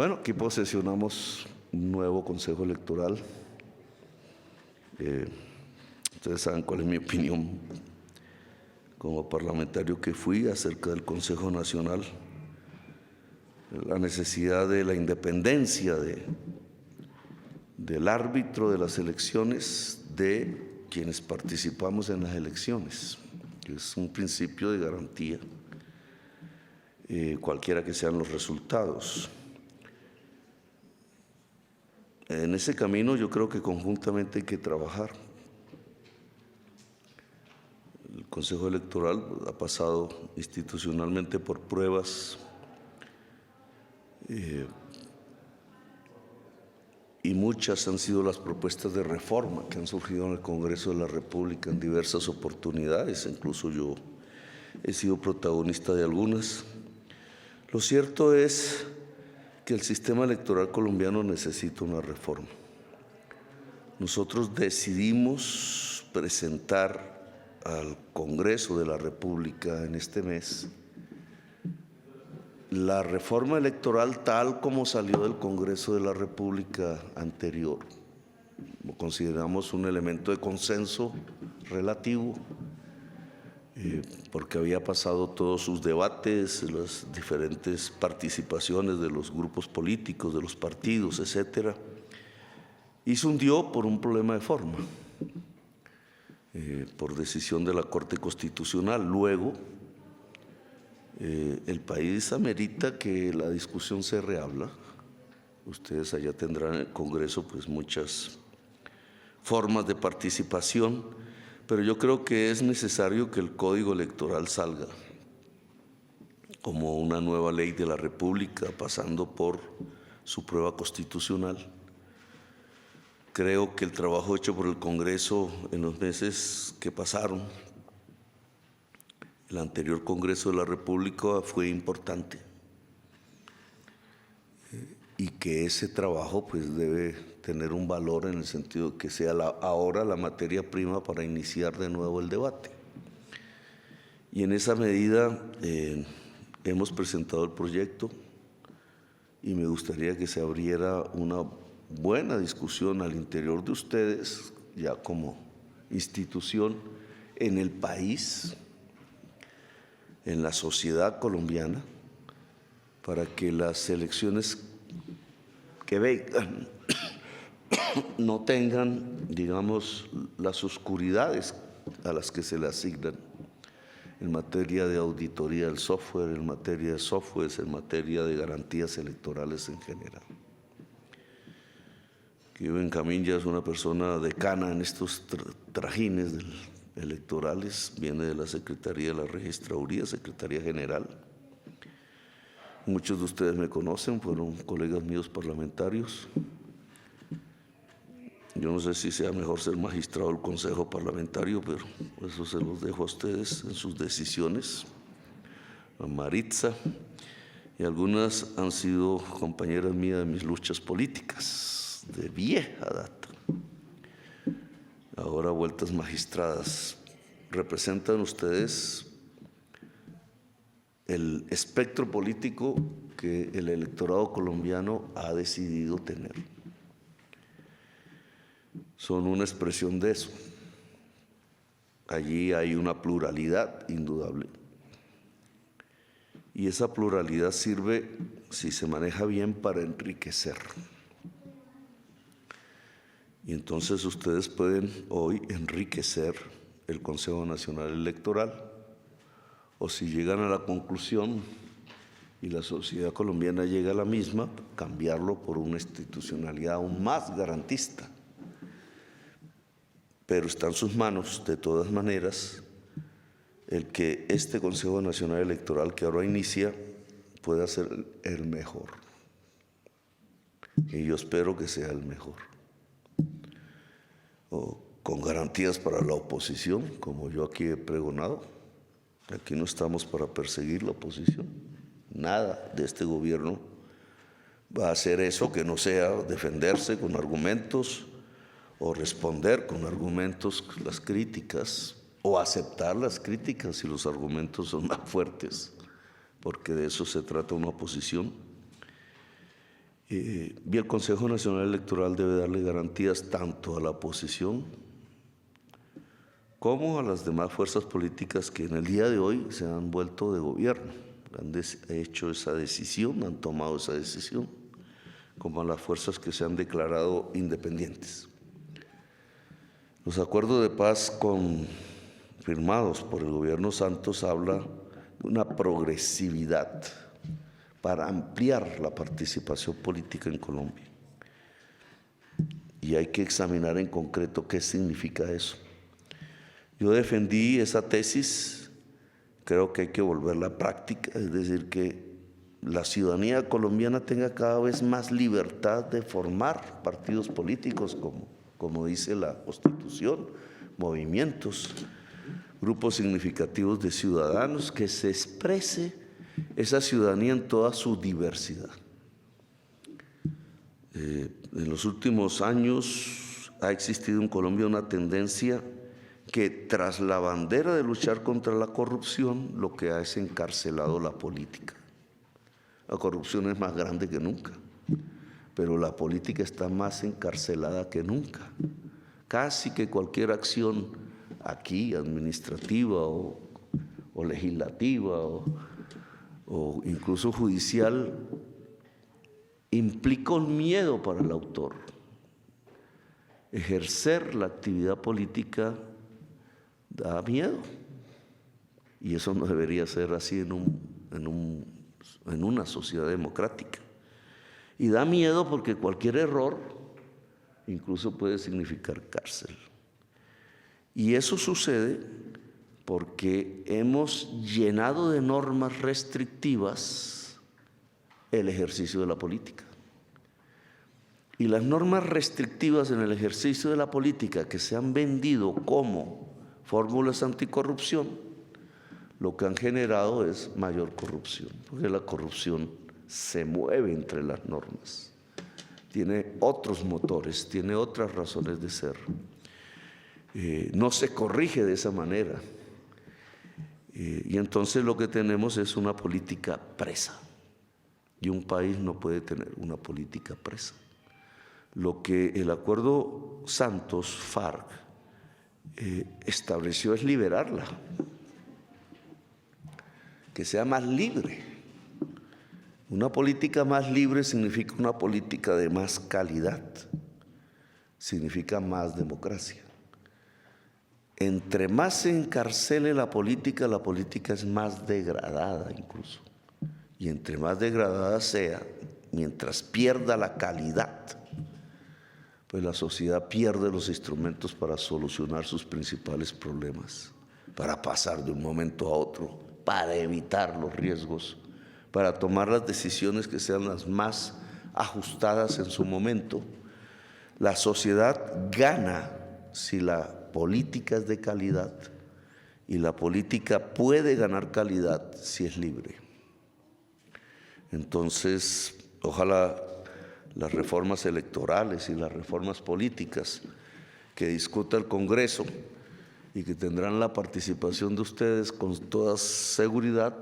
Bueno, aquí posesionamos un nuevo Consejo Electoral. Ustedes saben cuál es mi opinión como parlamentario que fui acerca del Consejo Nacional, la necesidad de la independencia del árbitro de las elecciones, de quienes participamos en las elecciones, que es un principio de garantía, cualquiera que sean los resultados. En ese camino yo creo que conjuntamente hay que trabajar. El Consejo Electoral ha pasado institucionalmente por pruebas y muchas han sido las propuestas de reforma que han surgido en el Congreso de la República en diversas oportunidades, incluso yo he sido protagonista de algunas. Lo cierto es que el sistema electoral colombiano necesita una reforma. Nosotros decidimos presentar al Congreso de la República en este mes la reforma electoral tal como salió del Congreso de la República anterior. Lo consideramos un elemento de consenso relativo, porque había pasado todos sus debates, las diferentes participaciones de los grupos políticos, de los partidos, etcétera, y se hundió por un problema de forma, por decisión de la Corte Constitucional. Luego, el país amerita que la discusión se reabra. Ustedes allá tendrán en el Congreso pues muchas formas de participación, pero yo creo que es necesario que el Código Electoral salga como una nueva ley de la República, pasando por su prueba constitucional. Creo que el trabajo hecho por el Congreso en los meses que pasaron, el anterior Congreso de la República, fue importante, y que ese trabajo pues debe tener un valor en el sentido de que sea ahora la materia prima para iniciar de nuevo el debate. Y en esa medida hemos presentado el proyecto y me gustaría que se abriera una buena discusión al interior de ustedes, ya como institución, en el país, en la sociedad colombiana, para que las elecciones que vengan no tengan, digamos, las oscuridades a las que se le asignan en materia de auditoría del software, en materia de softwares, en materia de garantías electorales en general. Que Benjamín ya es una persona decana en estos trajines electorales, viene de la Secretaría de la Registraduría, Secretaría General. Muchos de ustedes me conocen, fueron colegas míos parlamentarios. Yo no sé si sea mejor ser magistrado del Consejo Parlamentario, pero eso se los dejo a ustedes en sus decisiones. A Maritza, y algunas han sido compañeras mías de mis luchas políticas, de vieja data. Ahora vueltas magistradas. Representan ustedes el espectro político que el electorado colombiano ha decidido tener. Son una expresión de eso. Allí hay una pluralidad indudable. Y esa pluralidad sirve, si se maneja bien, para enriquecer. Y entonces ustedes pueden hoy enriquecer el Consejo Nacional Electoral, o si llegan a la conclusión y la sociedad colombiana llega a la misma, cambiarlo por una institucionalidad aún más garantista. Pero está en sus manos, de todas maneras, el que este Consejo Nacional Electoral que ahora inicia pueda ser el mejor. Y yo espero que sea el mejor. Con garantías para la oposición, como yo aquí he pregonado. Aquí no estamos para perseguir la oposición. Nada de este gobierno va a hacer eso que no sea defenderse con argumentos o responder con argumentos las críticas o aceptar las críticas si los argumentos son más fuertes, porque de eso se trata una oposición. Y el Consejo Nacional Electoral debe darle garantías tanto a la oposición como a las demás fuerzas políticas que en el día de hoy se han vuelto de gobierno, han hecho esa decisión, han tomado esa decisión, como a las fuerzas que se han declarado independientes. Los acuerdos de paz firmados por el gobierno Santos hablan de una progresividad para ampliar la participación política en Colombia. Y hay que examinar en concreto qué significa eso. Yo defendí esa tesis, creo que hay que volverla a práctica, es decir, que la ciudadanía colombiana tenga cada vez más libertad de formar partidos políticos, como dice la Constitución, movimientos, grupos significativos de ciudadanos, que se exprese esa ciudadanía en toda su diversidad. En los últimos años ha existido en Colombia una tendencia que tras la bandera de luchar contra la corrupción, lo que ha es encarcelado la política. La corrupción es más grande que nunca, pero la política está más encarcelada que nunca. Casi que cualquier acción aquí, administrativa o legislativa o incluso judicial, implica un miedo para el autor. Ejercer la actividad política da miedo, y eso no debería ser así en una sociedad democrática. Y da miedo porque cualquier error incluso puede significar cárcel. Y eso sucede porque hemos llenado de normas restrictivas el ejercicio de la política. Y las normas restrictivas en el ejercicio de la política que se han vendido como fórmulas anticorrupción, lo que han generado es mayor corrupción, porque la corrupción se mueve entre las normas, tiene otros motores, tiene otras razones de ser, no se corrige de esa manera, y entonces lo que tenemos es una política presa, y un país no puede tener una política presa. Lo que el acuerdo Santos-FARC estableció es liberarla, que sea más libre. Una política más libre significa una política de más calidad, significa más democracia. Entre más se encarcele la política es más degradada incluso. Y entre más degradada sea, mientras pierda la calidad, pues la sociedad pierde los instrumentos para solucionar sus principales problemas, para pasar de un momento a otro, para evitar los riesgos, para tomar las decisiones que sean las más ajustadas en su momento. La sociedad gana si la política es de calidad, y la política puede ganar calidad si es libre. Entonces, ojalá las reformas electorales y las reformas políticas que discuta el Congreso y que tendrán la participación de ustedes con toda seguridad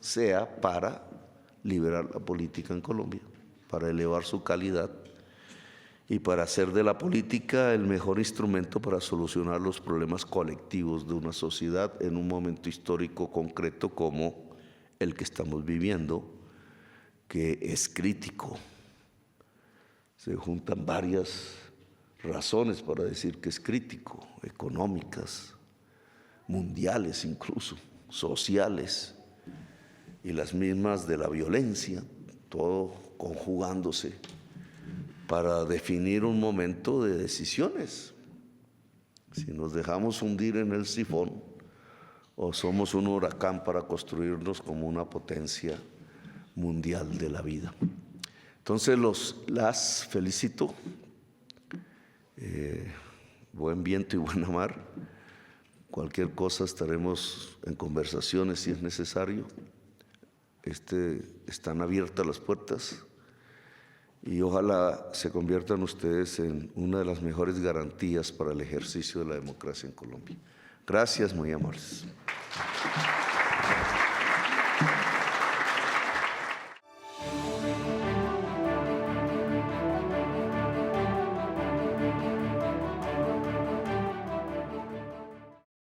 sea para liberar la política en Colombia, para elevar su calidad y para hacer de la política el mejor instrumento para solucionar los problemas colectivos de una sociedad en un momento histórico concreto como el que estamos viviendo, que es crítico. Se juntan varias razones para decir que es crítico, económicas, mundiales incluso, sociales, y las mismas de la violencia, todo conjugándose para definir un momento de decisiones. Si nos dejamos hundir en el sifón o somos un huracán para construirnos como una potencia mundial de la vida. Entonces las felicito, buen viento y buena mar. Cualquier cosa estaremos en conversaciones si es necesario. Están abiertas las puertas y ojalá se conviertan ustedes en una de las mejores garantías para el ejercicio de la democracia en Colombia. Gracias, muy amables.